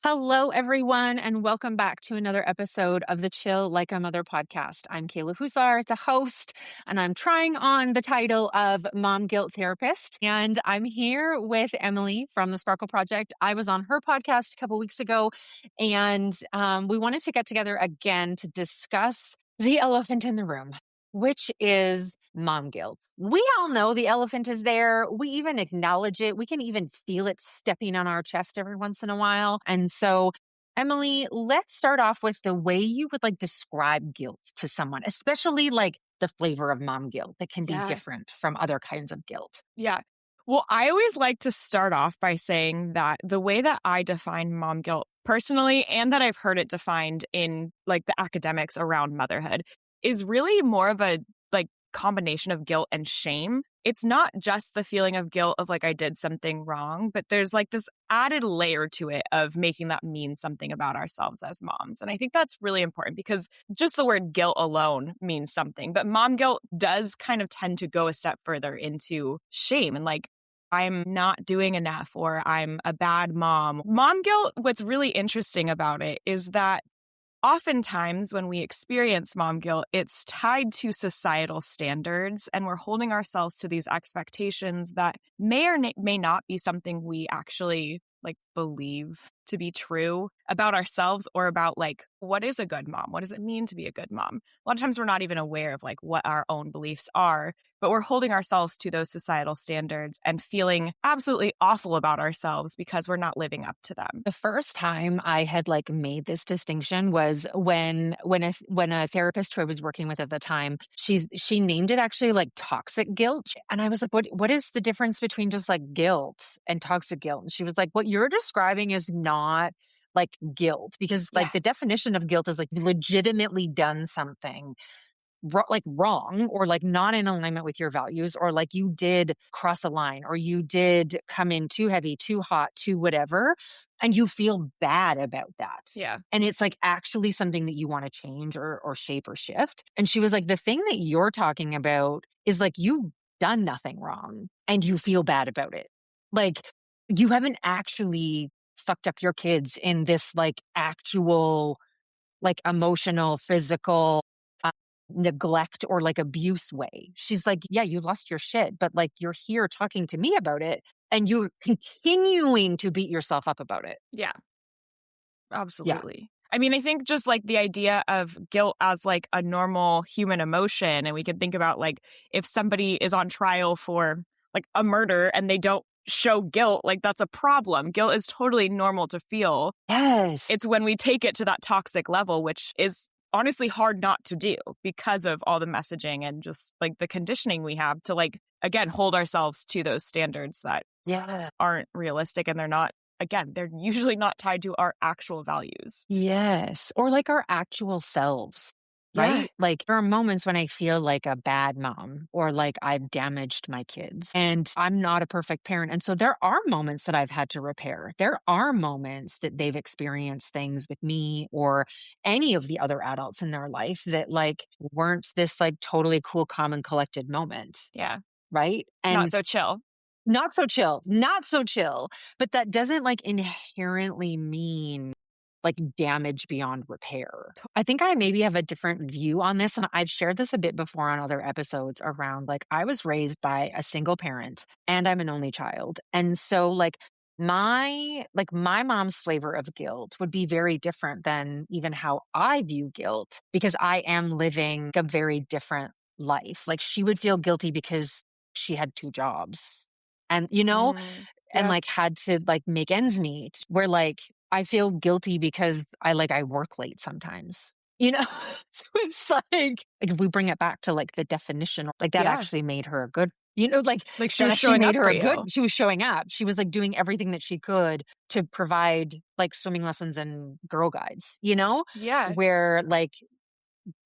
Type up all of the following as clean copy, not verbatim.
Hello, everyone, and welcome back to another episode of the Chill Like a Mother podcast. I'm Kayla Huzar, the host, and I'm trying on the title of Mom Guilt Therapist. And I'm here with Emily from the Sparkle Project. I was on her podcast a couple weeks ago, and we wanted to get together again to discuss the elephant in the room, which is mom guilt. We all know the elephant is there. We even acknowledge it. We can even feel it stepping on our chest every once in a while. And so, Emily, let's start off with the way you would describe guilt to someone, especially the flavor of mom guilt that can be Yeah. different from other kinds of guilt. Yeah. Well, I always like to start off by saying that the way that I define mom guilt personally, and that I've heard it defined in the academics around motherhood, is really more of a combination of guilt and shame. It's not just the feeling of guilt of I did something wrong, but there's this added layer to it of making that mean something about ourselves as moms. And I think that's really important because just the word guilt alone means something, but mom guilt does kind of tend to go a step further into shame and I'm not doing enough or I'm a bad mom. Mom guilt, what's really interesting about it is that oftentimes when we experience mom guilt, it's tied to societal standards, and we're holding ourselves to these expectations that may or may not be something we actually believe to be true about ourselves or about what is a good mom? What does it mean to be a good mom? A lot of times we're not even aware of what our own beliefs are, but we're holding ourselves to those societal standards and feeling absolutely awful about ourselves because we're not living up to them. The first time I had made this distinction was when a therapist who I was working with at the time, she named it actually toxic guilt. And I was like, what is the difference between just guilt and toxic guilt? And she was like, what you're describing is not guilt, because Yeah. the definition of guilt is legitimately done something wrong or not in alignment with your values, or you did cross a line, or you did come in too heavy, too hot, too whatever, and you feel bad about that. Yeah. And it's actually something that you want to change or shape or shift. And she was like, the thing that you're talking about is you've done nothing wrong and you feel bad about it. You haven't actually fucked up your kids in this actual emotional, physical, uh, neglect or abuse way. She's like, yeah, you lost your shit, but you're here talking to me about it and you're continuing to beat yourself up about it. Yeah. Yeah. Absolutely. I mean, I think just the idea of guilt as a normal human emotion, and we can think about if somebody is on trial for a murder and they don't show guilt, that's a problem. Guilt is totally normal to feel. Yes. It's when we take it to that toxic level, which is honestly hard not to do because of all the messaging and just the conditioning we have to again, hold ourselves to those standards that aren't realistic, and they're not. Again, they're usually not tied to our actual values. Yes. Or our actual selves. Yeah. Right? There are moments when I feel like a bad mom or I've damaged my kids and I'm not a perfect parent. And so there are moments that I've had to repair. There are moments that they've experienced things with me or any of the other adults in their life that weren't this totally cool, calm and collected moment. Yeah. Right? And Not so chill. not so chill, not so chill. But that doesn't inherently mean damage beyond repair. I think I maybe have a different view on this. And I've shared this a bit before on other episodes around I was raised by a single parent and I'm an only child. And so my mom's flavor of guilt would be very different than even how I view guilt because I am living a very different life. She would feel guilty because she had two jobs and Yeah. and had to make ends meet, where I feel guilty because I work late sometimes. So it's if we bring it back to the definition, that Yeah. actually made her a good, She that was actually showing made up her for a good, you. she was showing up. She was doing everything that she could to provide swimming lessons and girl guides, Yeah. where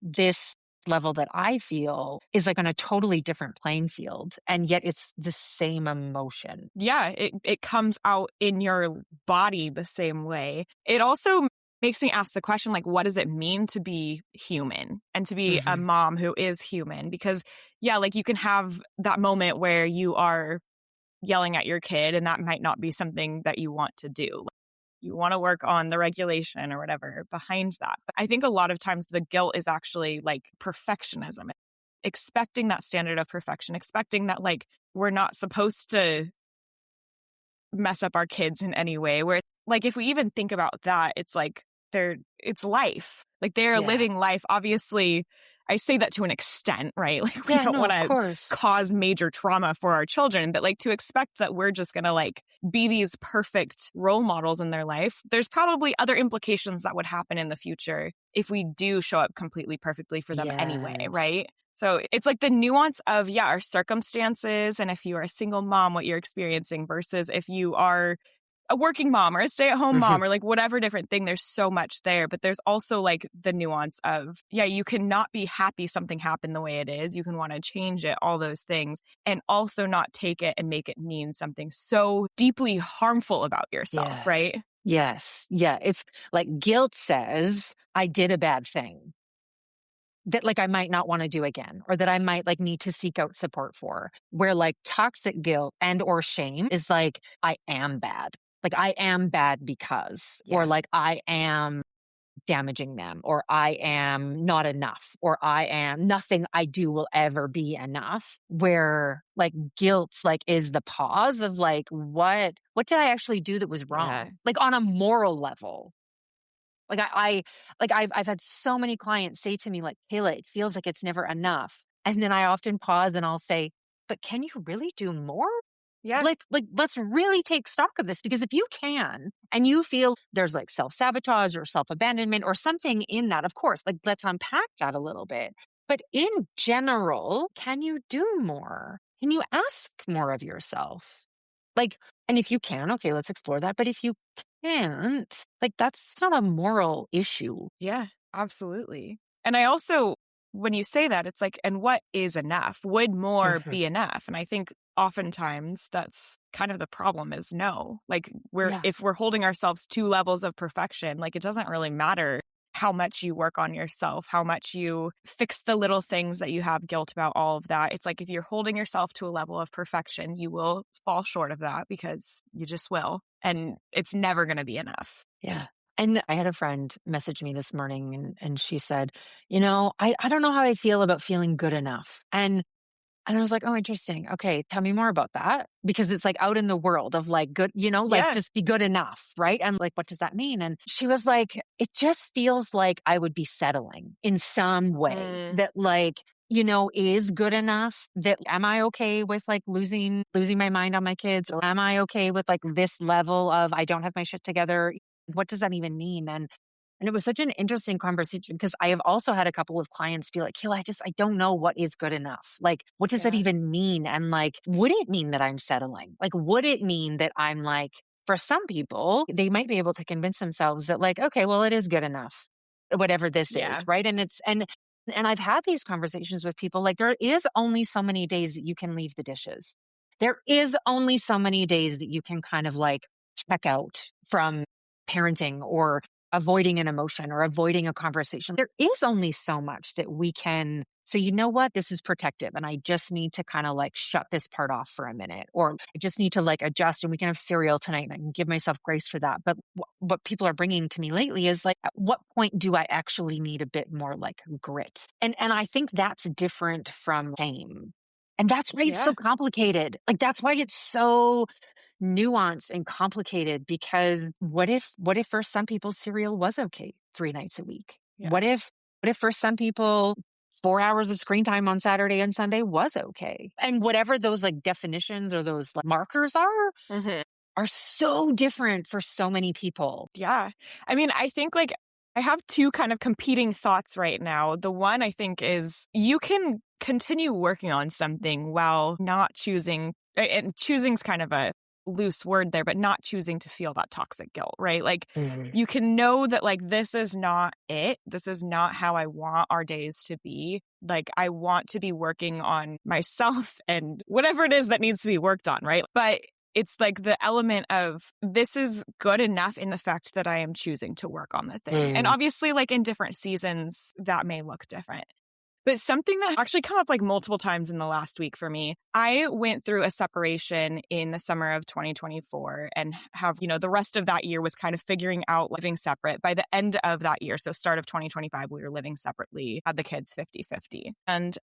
this level that I feel is on a totally different playing field. And yet it's the same emotion. Yeah. It comes out in your body the same way. It also makes me ask the question, what does it mean to be human and to be a mom who is human? Because yeah, you can have that moment where you are yelling at your kid and that might not be something that you want to do. you want to work on the regulation or whatever behind that. But I think a lot of times the guilt is actually like perfectionism, expecting that standard of perfection, expecting that like we're not supposed to mess up our kids in any way. Where like if we even think about that, it's like it's life. Like they're Yeah. living life. Obviously, I say that to an extent, right? Like we Yeah, don't no, want of to course. cause major trauma for our children, but like to expect that we're just going to like be these perfect role models in their life. There's probably other implications that would happen in the future if we do show up completely perfectly for them anyway, Yes. right? So it's like the nuance of, yeah, our circumstances. And if you are a single mom, what you're experiencing versus if you are a working mom or a stay-at-home Mhm. mom or like whatever different thing, there's so much there. But there's also like the nuance of, yeah, you cannot be happy something happened the way it is. You can want to change it, all those things, and also not take it and make it mean something so deeply harmful about yourself, Yes. right? Yes. Yeah. It's like guilt says I did a bad thing that like I might not want to do again or that I might like need to seek out support for. Where like toxic guilt and or shame is like I am bad. Like I am bad because or Yeah. like I am damaging them or I am not enough or I am nothing I do will ever be enough. Where like guilt like is the pause of like what did I actually do that was Yeah. wrong? Like on a moral level. Like I've had so many clients say to me like, "Kayla, it feels like it's never enough." And then I often pause and I'll say, "But can you really do more?" Yeah. Let's really take stock of this because if you can and you feel there's like self-sabotage or self-abandonment or something in that, of course, like let's unpack that a little bit. But in general, can you do more? Can you ask more of yourself? Like, and if you can, okay, let's explore that. But if you can't, like that's not a moral issue. Yeah, absolutely. And I also, when you say that, it's like, and what is enough? Would more Mhm. be enough? And I think oftentimes that's kind of the problem is no. Like Yeah. if we're holding ourselves to levels of perfection, like it doesn't really matter how much you work on yourself, how much you fix the little things that you have guilt about, all of that. It's like if you're holding yourself to a level of perfection, you will fall short of that because you just will. And it's never going to be enough. Yeah. And I had a friend message me this morning and she said, I don't know how I feel about feeling good enough. And I was like, oh, interesting. Okay, tell me more about that. Because it's like out in the world of like good, like Yeah. just be good enough. Right. And like, what does that mean? And she was like, it just feels like I would be settling in some way Mm, that like, is good enough that am I okay with like losing my mind on my kids? Or am I okay with like this level of I don't have my shit together? What does that even mean? And it was such an interesting conversation because I have also had a couple of clients be like, Kayla, I don't know what is good enough. Like, what does that yeah. even mean? And like, would it mean that I'm settling? Like, would it mean that I'm like, for some people, they might be able to convince themselves that like, okay, well, it is good enough, whatever this is. Yeah. Right. And I've had these conversations with people like, there is only so many days that you can leave the dishes. There is only so many days that you can kind of like check out from parenting or avoiding an emotion or avoiding a conversation. There is only so much that we can say, you know what, this is protective. And I just need to kind of like shut this part off for a minute, or I just need to like adjust and we can have cereal tonight and I can give myself grace for that. But what people are bringing to me lately is like, at what point do I actually need a bit more like grit? And I think that's different from shame. And that's why it's so Yeah. complicated. Like, that's why it's so nuanced and complicated because what if for some people cereal was okay 3 nights a week? Yeah. What if for some people 4 hours of screen time on Saturday and Sunday was okay? And whatever those like definitions or those like markers Mhm. are so different for so many people. Yeah. I mean, I think like I have two kind of competing thoughts right now. The one I think is you can continue working on something while not choosing, and choosing's kind of a loose word there, but not choosing to feel that toxic guilt, right? Like Mm. you can know that like this is not it. This is not how I want our days to be. Like I want to be working on myself and whatever it is that needs to be worked on, right? But it's like the element of this is good enough in the fact that I am choosing to work on the thing. And Mm. obviously, like in different seasons, that may look different. But something that actually come up like multiple times in the last week for me, I went through a separation in the summer of 2024 and have, the rest of that year was kind of figuring out living separate. By the end of that year, so start of 2025, we were living separately, had the kids 50-50. And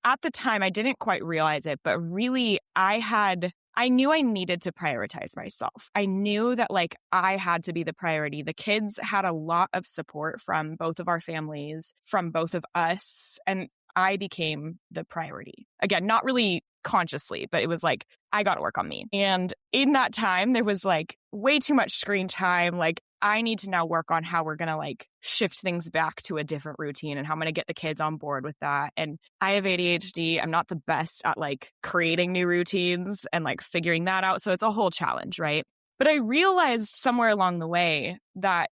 at the time, I didn't quite realize it, but really I knew I needed to prioritize myself. I knew that like I had to be the priority. The kids had a lot of support from both of our families, from both of us, and I became the priority. Again, not really consciously, but it was like, I got to work on me. And in that time, there was like way too much screen time. Like, I need to now work on how we're going to like shift things back to a different routine and how I'm going to get the kids on board with that. And I have ADHD. I'm not the best at like creating new routines and like figuring that out. So it's a whole challenge, right? But I realized somewhere along the way that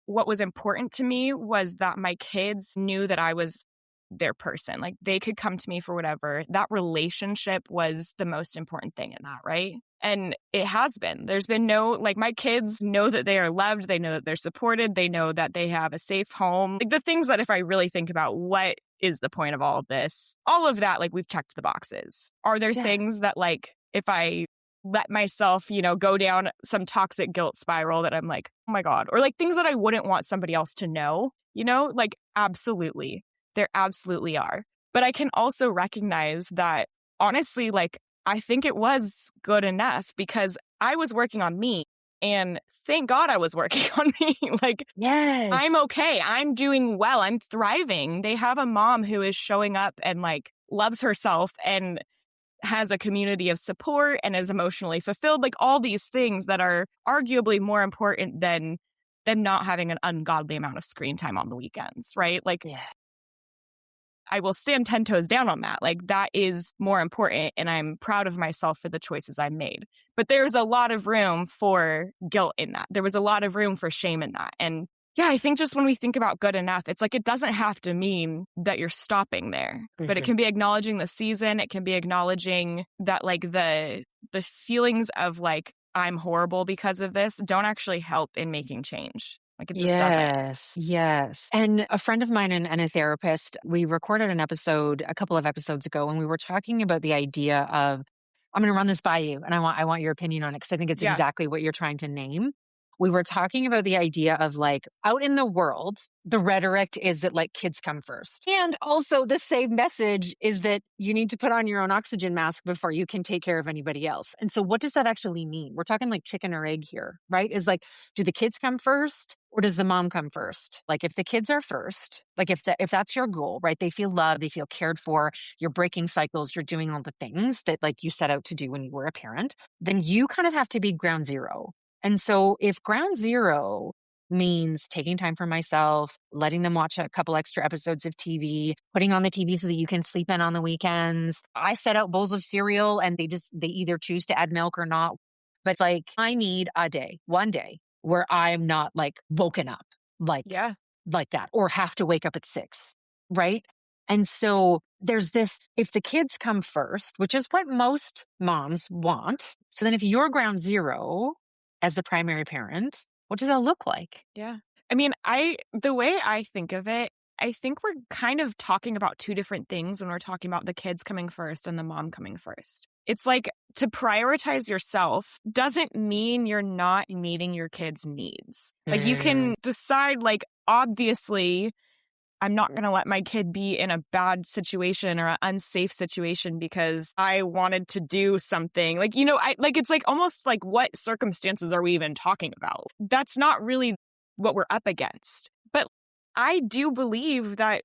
what was important to me was that my kids knew that I was their person. Like they could come to me for whatever. That relationship was the most important thing in that, right? And it has been. There's been like my kids know that they are loved. They know that they're supported. They know that they have a safe home. Like the things that if I really think about what is the point of all of this, all of that, like we've checked the boxes. Are there things that like if I let myself, go down some toxic guilt spiral that I'm like, oh my God, or like things that I wouldn't want somebody else to know, like absolutely. There absolutely are. But I can also recognize that honestly, like, I think it was good enough because I was working on me and thank God I was working on me. Like, Yes. I'm okay. I'm doing well. I'm thriving. They have a mom who is showing up and like loves herself and has a community of support and is emotionally fulfilled. Like all these things that are arguably more important than them not having an ungodly amount of screen time on the weekends, right? Like, I will stand 10 toes down on that. Like that is more important. And I'm proud of myself for the choices I made. But there's a lot of room for guilt in that. There was a lot of room for shame in that. And yeah, I think just when we think about good enough, it's like it doesn't have to mean that you're stopping there, but it can be acknowledging the season. It can be acknowledging that like the feelings of like, I'm horrible because of this don't actually help in making change. Like it just doesn't. Yes. And a friend of mine and a therapist, we recorded an episode a couple of episodes ago, and we were talking about the idea of, I'm going to run this by you, and I want your opinion on it because I think it's exactly what you're trying to name. We were talking about the idea of like out in the world, the rhetoric is that like kids come first. And also the same message is that you need to put on your own oxygen mask before you can take care of anybody else. And so what does that actually mean? We're talking like chicken or egg here, right? Is like, do the kids come first or does the mom come first? Like if the kids are first, like if that's your goal, right? They feel loved, they feel cared for, you're breaking cycles, you're doing all the things that like you set out to do when you were a parent, then you kind of have to be ground zero. And so if ground zero means taking time for myself, letting them watch a couple extra episodes of TV, putting on the TV so that you can sleep in on the weekends, I set out bowls of cereal and they either choose to add milk or not. But like I need one day where I'm not like woken up like that or have to wake up at 6, right? And so there's this, if the kids come first, which is what most moms want. So then if you're ground zero as the primary parent, what does that look like? Yeah. I mean, the way I think of it, I think we're kind of talking about two different things when we're talking about the kids coming first and the mom coming first. It's like to prioritize yourself doesn't mean you're not meeting your kids' needs. Like you can decide like, obviously, I'm not going to let my kid be in a bad situation or an unsafe situation because I wanted to do something. Like, it's like almost like what circumstances are we even talking about? That's not really what we're up against. But I do believe that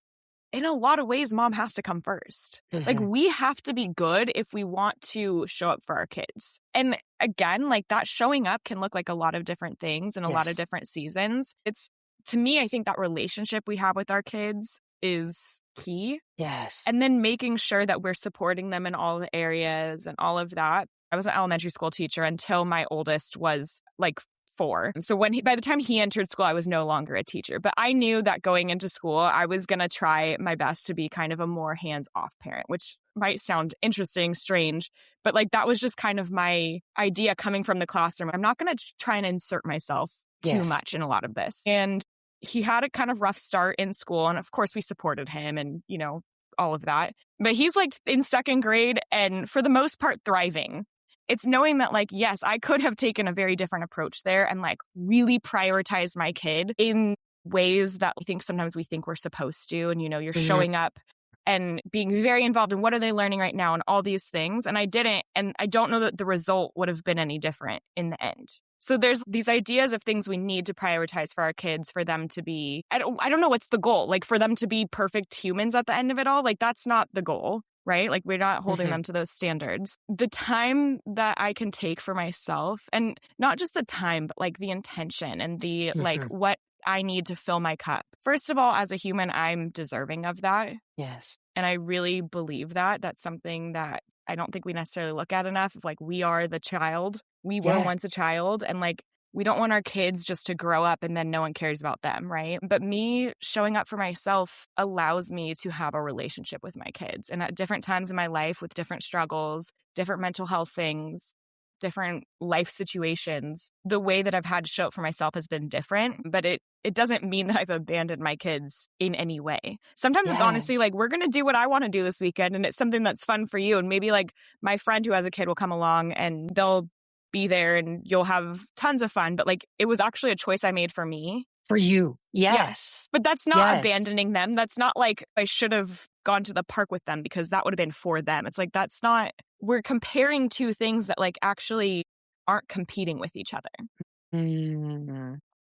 in a lot of ways, mom has to come first. Like we have to be good if we want to show up for our kids. And again, like that showing up can look like a lot of different things in a lot of different seasons. To me, I think that relationship we have with our kids is key. Yes. And then making sure that we're supporting them in all the areas and all of that. I was an elementary school teacher until my oldest was like 4. So by the time he entered school, I was no longer a teacher. But I knew that going into school, I was going to try my best to be kind of a more hands-off parent, which might sound interesting, strange, but like that was just kind of my idea coming from the classroom. I'm not going to try and insert myself too much in a lot of this. And he had a kind of rough start in school. And of course, we supported him and, all of that. But he's like in second grade and for the most part thriving. It's knowing that like, yes, I could have taken a very different approach there and like really prioritized my kid in ways that I think sometimes we think we're supposed to. And, you're showing up and being very involved in what are they learning right now and all these things. And I didn't. And I don't know that the result would have been any different in the end. So there's these ideas of things we need to prioritize for our kids, for them to be, I don't know what's the goal, like for them to be perfect humans at the end of it all. Like that's not the goal, right? Like we're not holding them to those standards. The time that I can take for myself, and not just the time, but like the intention and the like what I need to fill my cup. First of all, as a human, I'm deserving of that. Yes. And I really believe that. That's something that I don't think we necessarily look at enough. Of like, we are the child. We were once a child. And like, we don't want our kids just to grow up and then no one cares about them, right? But me showing up for myself allows me to have a relationship with my kids. And at different times in my life with different struggles, different mental health things, different life situations, the way that I've had to show up for myself has been different, but it doesn't mean that I've abandoned my kids in any way. Sometimes it's honestly like, we're going to do what I want to do this weekend and it's something that's fun for you. And maybe like my friend who has a kid will come along and they'll be there and you'll have tons of fun. But like, it was actually a choice I made for me. For you. Yes. But that's not abandoning them. That's not like I should have gone to the park with them because that would have been for them. It's like, that's not, we're comparing two things that like actually aren't competing with each other.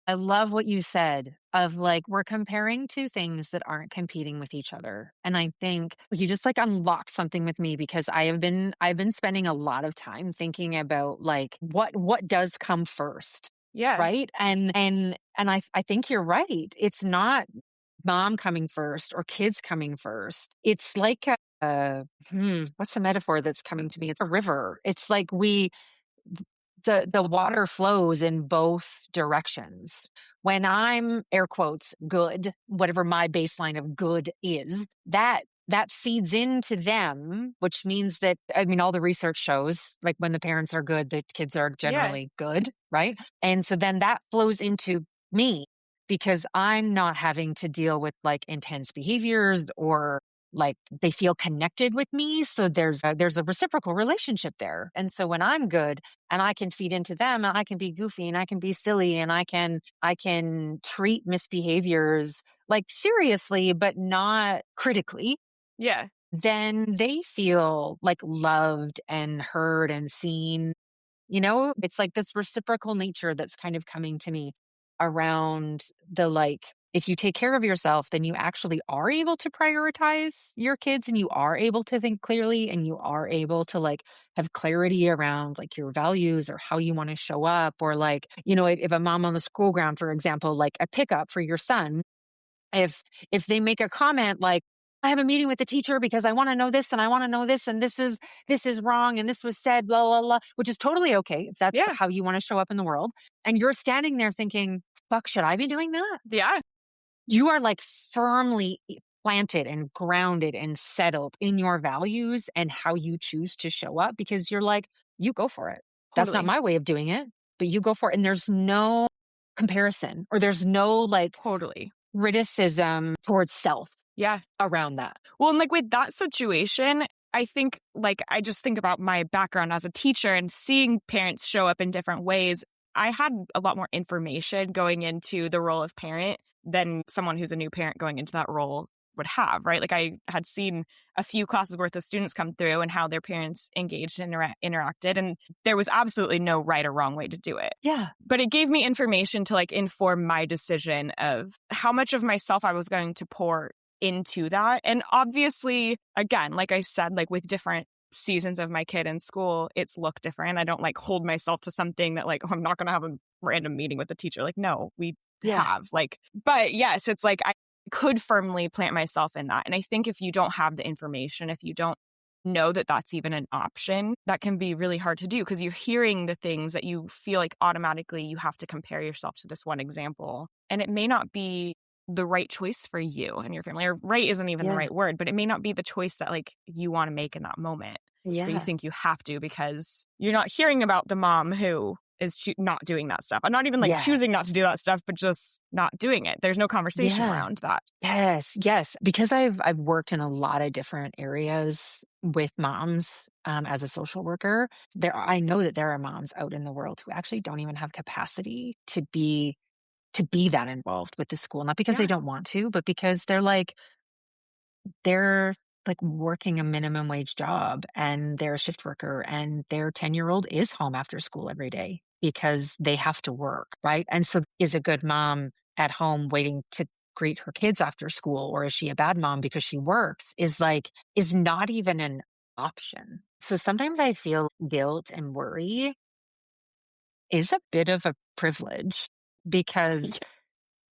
I love what you said of like, we're comparing two things that aren't competing with each other. And I think you just like unlocked something with me because I've been spending a lot of time thinking about like, what does come first? Yeah. Right. And I think you're right. It's not mom coming first or kids coming first. It's like what's the metaphor that's coming to me? It's a river. It's like the water flows in both directions. When I'm air quotes good, whatever my baseline of good is, that feeds into them, which means that, I mean, all the research shows like when the parents are good, the kids are generally good, right? And so then that flows into me because I'm not having to deal with like intense behaviors or like they feel connected with me. So there's a reciprocal relationship there. And so when I'm good and I can feed into them and I can be goofy and I can be silly and I can treat misbehaviors like seriously, but not critically. Yeah. Then they feel like loved and heard and seen. It's like this reciprocal nature that's kind of coming to me around the like, if you take care of yourself, then you actually are able to prioritize your kids and you are able to think clearly and you are able to like have clarity around like your values or how you want to show up or like, if a mom on the school ground, for example, like a pickup for your son, if they make a comment like, I have a meeting with the teacher because I want to know this and I want to know this and this is wrong and this was said, blah, blah, blah, which is totally okay if that's how you want to show up in the world. And you're standing there thinking, fuck, should I be doing that? Yeah. You are like firmly planted and grounded and settled in your values and how you choose to show up because you're like, you go for it. That's not my way of doing it, but you go for it. And there's no comparison or there's no like criticism towards self. Around that. Well, and like with that situation, I think like I just think about my background as a teacher and seeing parents show up in different ways. I had a lot more information going into the role of parent than someone who's a new parent going into that role would have, right? Like I had seen a few classes worth of students come through and how their parents engaged and interacted. And there was absolutely no right or wrong way to do it. Yeah. But it gave me information to like inform my decision of how much of myself I was going to pour into that. And obviously, again, like I said, like with different seasons of my kid in school, it's looked different. I don't like hold myself to something that like, oh, I'm not going to have a random meeting with the teacher. Like, no, we have like, but yes, it's like I could firmly plant myself in that. And I think if you don't have the information, if you don't know that that's even an option, that can be really hard to do because you're hearing the things that you feel like automatically you have to compare yourself to this one example. And it may not be the right choice for you and your family, or right isn't even the right word, but it may not be the choice that like you want to make in that moment. Or you think you have to because you're not hearing about the mom who is not doing that stuff. I'm not even like Yeah. choosing not to do that stuff, but just not doing it. There's no conversation Yeah. around that. Yes, yes. Because I've worked in a lot of different areas with moms as a social worker. I know that there are moms out in the world who actually don't even have capacity to be that involved with the school. Not because they Yeah, don't want to, but because they're like working a minimum wage job and they're a shift worker and their 10-year-old is home after school every day because they have to work, right? And so is a good mom at home waiting to greet her kids after school, or is she a bad mom because she works, is not even an option. So sometimes I feel guilt and worry is a bit of a privilege because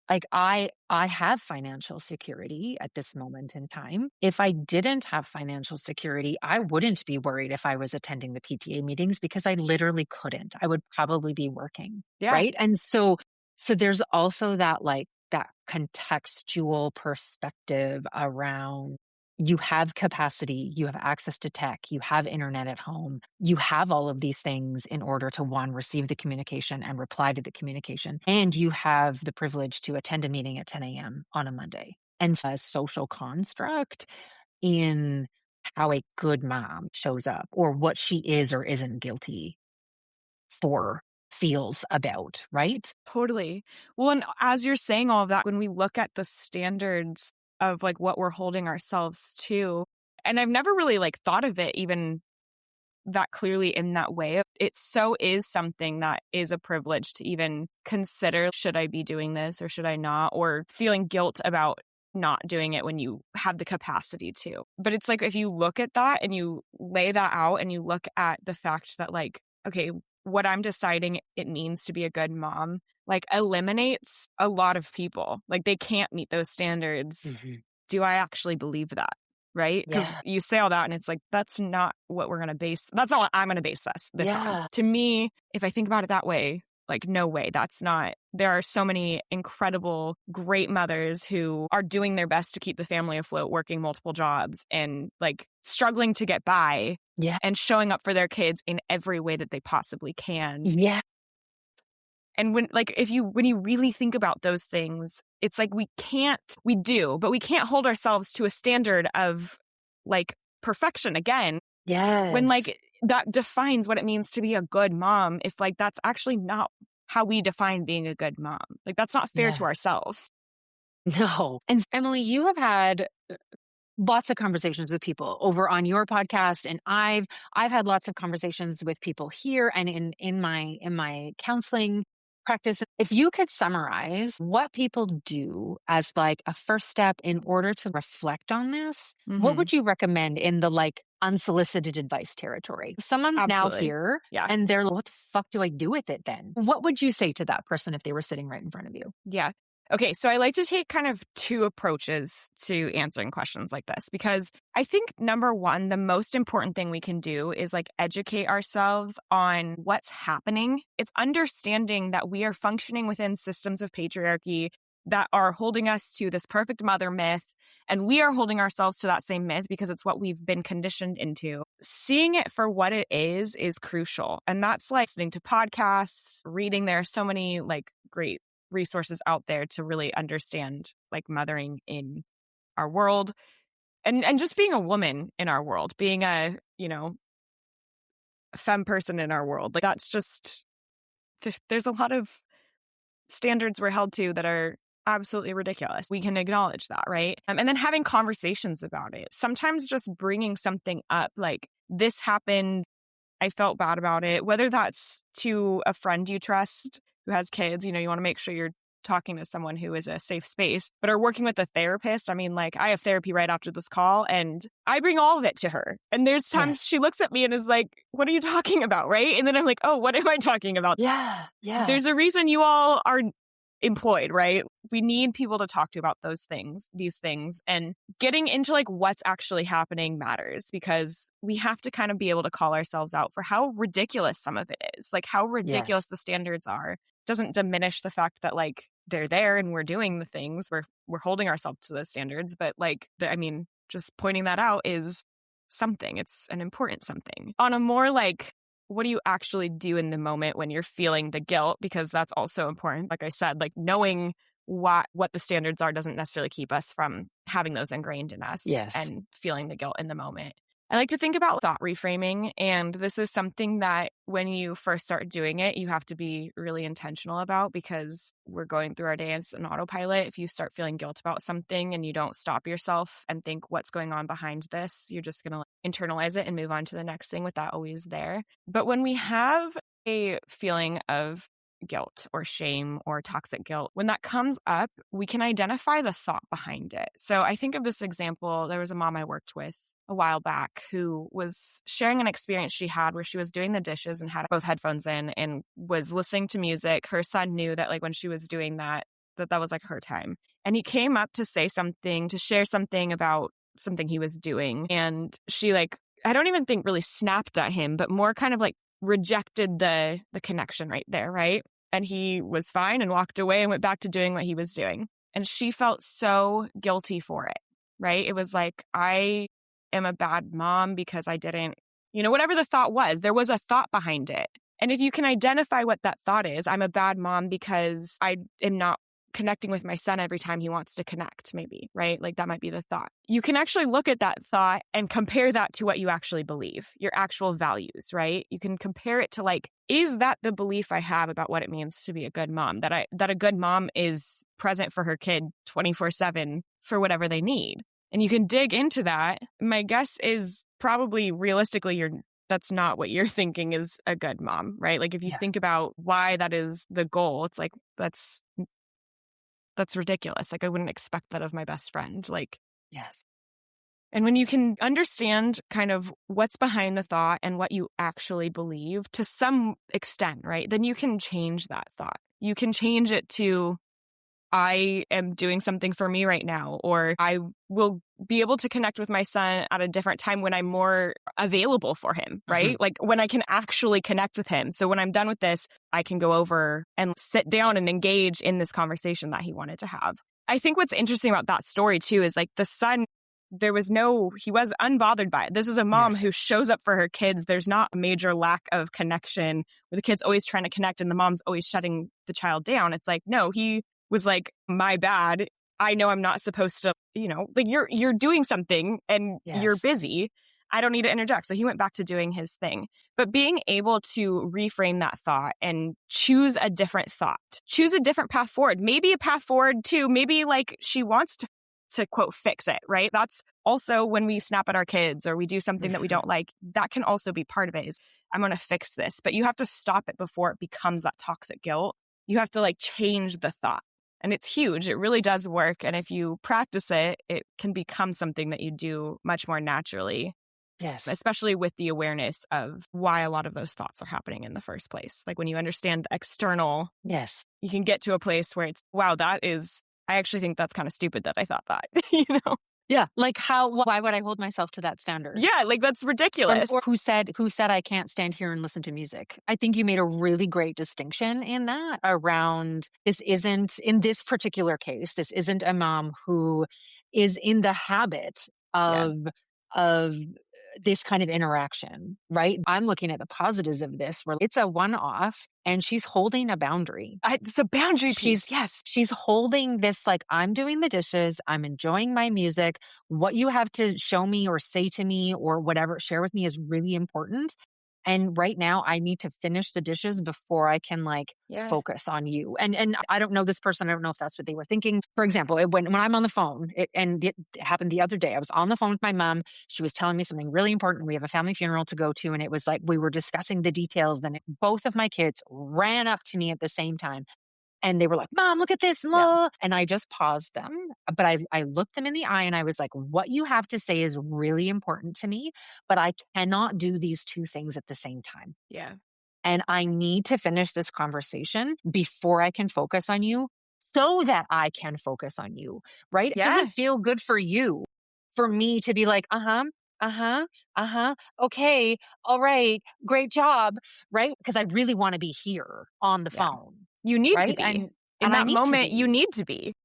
like I have financial security at this moment in time. If I didn't have financial security, I wouldn't be worried if I was attending the PTA meetings because I literally couldn't. I would probably be working, yeah, right? And so there's also that contextual perspective around you have capacity, you have access to tech, you have internet at home, you have all of these things in order to one, receive the communication and reply to the communication. And you have the privilege to attend a meeting at 10 a.m. on a Monday. And a social construct in how a good mom shows up or what she is or isn't guilty for feels about, right? totally. Well, and as you're saying all of that, when we look at the standards of like what we're holding ourselves to, and I've never really like thought of it even that clearly in that way. It so is something that is a privilege to even consider, should I be doing this or should I not? Or feeling guilt about not doing it when you have the capacity to. But it's like if you look at that and you lay that out and you look at the fact that like, okay, what I'm deciding it means to be a good mom, like eliminates a lot of people. Like they can't meet those standards. Mhm. Do I actually believe that? Right? Because Yeah. you say all that and it's like, that's not what that's not what I'm going to base this on. Yeah. To me, if I think about it that way, like, no way, that's not, there are so many incredible, great mothers who are doing their best to keep the family afloat, working multiple jobs and like struggling to get by Yeah. and showing up for their kids in every way that they possibly can. Yeah. And when you really think about those things, it's like we do, but we can't hold ourselves to a standard of like perfection again, when Yes. like that defines what it means to be a good mom. If like that's actually not how we define being a good mom, like that's not fair to Yeah. ourselves. No. And Emily, you have had lots of conversations with people over on your podcast, and I've had lots of conversations with people here and in my counseling practice. If you could summarize what people do as like a first step in order to reflect on this, what Hmm. would you recommend in the like unsolicited advice territory? If someone's now Absolutely. here Yeah. and they're like, what the fuck do I do with it then? What would you say to that person if they were sitting right in front of you? Yeah. Okay, so I like to take kind of two approaches to answering questions like this because I think number one, the most important thing we can do is like educate ourselves on what's happening. It's understanding that we are functioning within systems of patriarchy that are holding us to this perfect mother myth, and we are holding ourselves to that same myth because it's what we've been conditioned into. Seeing it for what it is crucial. And that's like listening to podcasts, reading. There are so many like great resources out there to really understand like mothering in our world and just being a woman in our world, being a, femme person in our world. Like that's just, there's a lot of standards we're held to that are absolutely ridiculous. We can acknowledge that, right? And then having conversations about it. Sometimes just bringing something up like this happened, I felt bad about it, whether that's to a friend you trust who has kids, you want to make sure you're talking to someone who is a safe space, but are working with a therapist. I mean, like I have therapy right after this call and I bring all of it to her. And there's times Yes. she looks at me and is like, what are you talking about? Right. And then I'm like, oh, what am I talking about? Yeah. Yeah. There's a reason you all are employed, right? We need people to talk to about these things, and getting into like what's actually happening matters because we have to kind of be able to call ourselves out for how ridiculous some of it is, like how ridiculous Yes. the standards are. Doesn't diminish the fact that like they're there and we're doing the things, we're holding ourselves to those standards, but like I mean, just pointing that out is something. It's an important something. On a more like what do you actually do in the moment when you're feeling the guilt? Because that's also important. Like I said, like knowing what the standards are doesn't necessarily keep us from having those ingrained in us Yes. and feeling the guilt in the moment. I like to think about thought reframing, and this is something that when you first start doing it, you have to be really intentional about, because we're going through our day as an autopilot. If you start feeling guilt about something and you don't stop yourself and think what's going on behind this, you're just going to internalize it and move on to the next thing with that always there. But when we have a feeling of guilt or shame or toxic guilt, when that comes up, we can identify the thought behind it. So I think of this example. There was a mom I worked with a while back who was sharing an experience she had where she was doing the dishes and had both headphones in and was listening to music. Her son knew that like when she was doing that was like her time. And he came up to say something, to share something about something he was doing. And she like, I don't even think really snapped at him, but more kind of like rejected the connection right there, right? And he was fine and walked away and went back to doing what he was doing. And she felt so guilty for it, right? It was like, I am a bad mom because I didn't, whatever the thought was, there was a thought behind it. And if you can identify what that thought is, I'm a bad mom because I am not connecting with my son every time he wants to connect, maybe, right? Like that might be the thought. You can actually look at that thought and compare that to what you actually believe, your actual values, right? You can compare it to like, is that the belief I have about what it means to be a good mom? That a good mom is present for her kid 24/7 for whatever they need. And you can dig into that. My guess is probably realistically that's not what you're thinking is a good mom, right? Like if you think about why that is the goal, it's like that's ridiculous. Like I wouldn't expect that of my best friend. Like, Yes. and when you can understand kind of what's behind the thought and what you actually believe to some extent, right? Then you can change that thought. You can change it to, I am doing something for me right now, or I will be able to connect with my son at a different time when I'm more available for him, right? Like when I can actually connect with him. So when I'm done with this, I can go over and sit down and engage in this conversation that he wanted to have. I think what's interesting about that story too is like the son, he was unbothered by it. This is a mom who shows up for her kids. There's not a major lack of connection where the kid's always trying to connect and the mom's always shutting the child down. It's like, no, he was like, my bad. I know I'm not supposed to, like you're doing something and you're busy. I don't need to interject. So he went back to doing his thing. But being able to reframe that thought and choose a different thought, choose a different path forward, maybe a path forward to maybe like she wants to quote, fix it, right? That's also when we snap at our kids or we do something that we don't like, that can also be part of it is I'm going to fix this, but you have to stop it before it becomes that toxic guilt. You have to like change the thought. And it's huge. It really does work. And if you practice it, it can become something that you do much more naturally. Yes. Especially with the awareness of why a lot of those thoughts are happening in the first place. Like when you understand the external, you can get to a place where it's, wow, I actually think that's kind of stupid that I thought that, Yeah. Like why would I hold myself to that standard? Yeah, like that's ridiculous. Or who said I can't stand here and listen to music? I think you made a really great distinction in that around in this particular case, this isn't a mom who is in the habit of this kind of interaction, right? I'm looking at the positives of this where it's a one-off and she's holding a boundary. It's a boundary piece. Yes. She's holding this, like, I'm doing the dishes. I'm enjoying my music. What you have to show me or say to me or whatever, share with me is really important. And right now I need to finish the dishes before I can focus on you. And I don't know this person. I don't know if that's what they were thinking. For example, when I'm on the phone, it happened the other day. I was on the phone with my mom. She was telling me something really important. We have a family funeral to go to. And it was like, we were discussing the details and both of my kids ran up to me at the same time. And they were like, Mom, look at this. Yeah. And I just paused them. But I looked them in the eye and I was like, what you have to say is really important to me, but I cannot do these two things at the same time. Yeah. And I need to finish this conversation before I can focus on you so that I can focus on you, right? Yeah. It doesn't feel good for you, for me to be like, okay, all right, great job, right? Because I really want to be here on the phone. You need right? to be. And In that I need moment, to be. you need to be.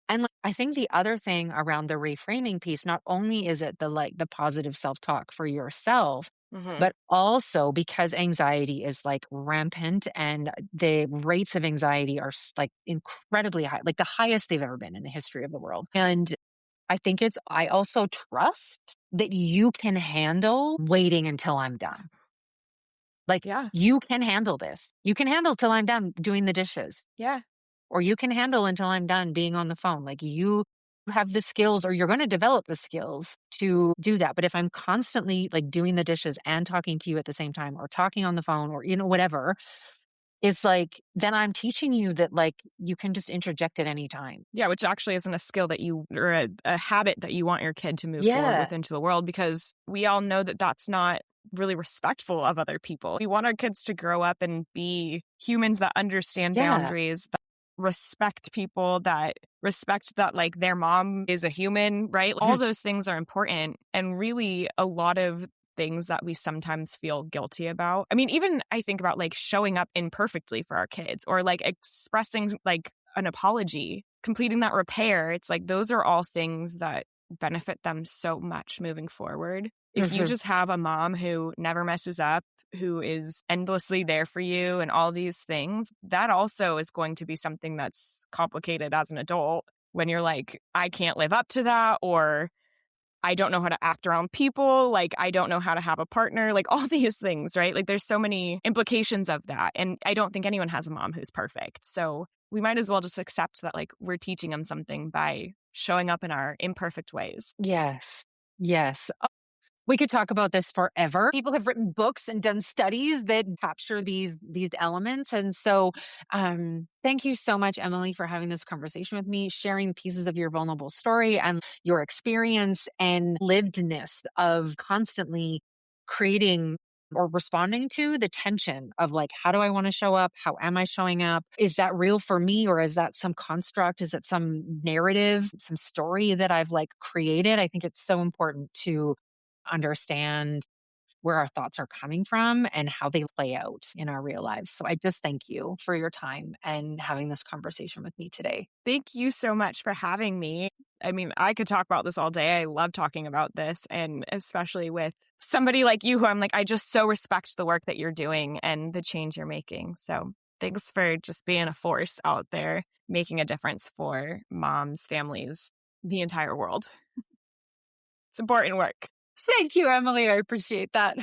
And like, I think the other thing around the reframing piece, not only is it the positive self-talk for yourself, Hmm. but also because anxiety is like rampant and the rates of anxiety are like incredibly high, like the highest they've ever been in the history of the world. And I also trust that you can handle waiting until I'm done. Like, Yeah. you can handle this. You can handle till I'm done doing the dishes, Yeah. or you can handle until I'm done being on the phone. Like, you have the skills, or you're going to develop the skills to do that. But if I'm constantly like doing the dishes and talking to you at the same time, or talking on the phone, or, whatever, it's like, then I'm teaching you that like you can just interject at any time. Yeah, which actually isn't a skill that you or a habit that you want your kid to move forward Yeah. with into the world, because we all know that that's not really respectful of other people. We want our kids to grow up and be humans that understand Yeah. boundaries, that respect people, that respect that like their mom is a human, right? All those things are important, and really a lot of things that we sometimes feel guilty about. I mean, even I think about like showing up imperfectly for our kids, or like expressing like an apology, completing that repair. It's like those are all things that benefit them so much moving forward. If you just have a mom who never messes up, who is endlessly there for you and all these things, that also is going to be something that's complicated as an adult when you're like, I can't live up to that, or I don't know how to act around people. Like, I don't know how to have a partner, like all these things, right? Like, there's so many implications of that. And I don't think anyone has a mom who's perfect. So we might as well just accept that, like, we're teaching them something by showing up in our imperfect ways. Yes. Yes. We could talk about this forever. People have written books and done studies that capture these elements. And so, thank you so much, Emily, for having this conversation with me, sharing pieces of your vulnerable story and your experience and livedness of constantly creating or responding to the tension of like, how do I want to show up? How am I showing up? Is that real for me, or is that some construct? Is it some narrative, some story that I've like created? I think it's so important to understand where our thoughts are coming from and how they play out in our real lives. So I just thank you for your time and having this conversation with me today. Thank you so much for having me. I mean, I could talk about this all day. I love talking about this, and especially with somebody like you, who I'm like, I just so respect the work that you're doing and the change you're making. So thanks for just being a force out there, making a difference for moms, families, the entire world. It's important work. Thank you, Emily. I appreciate that.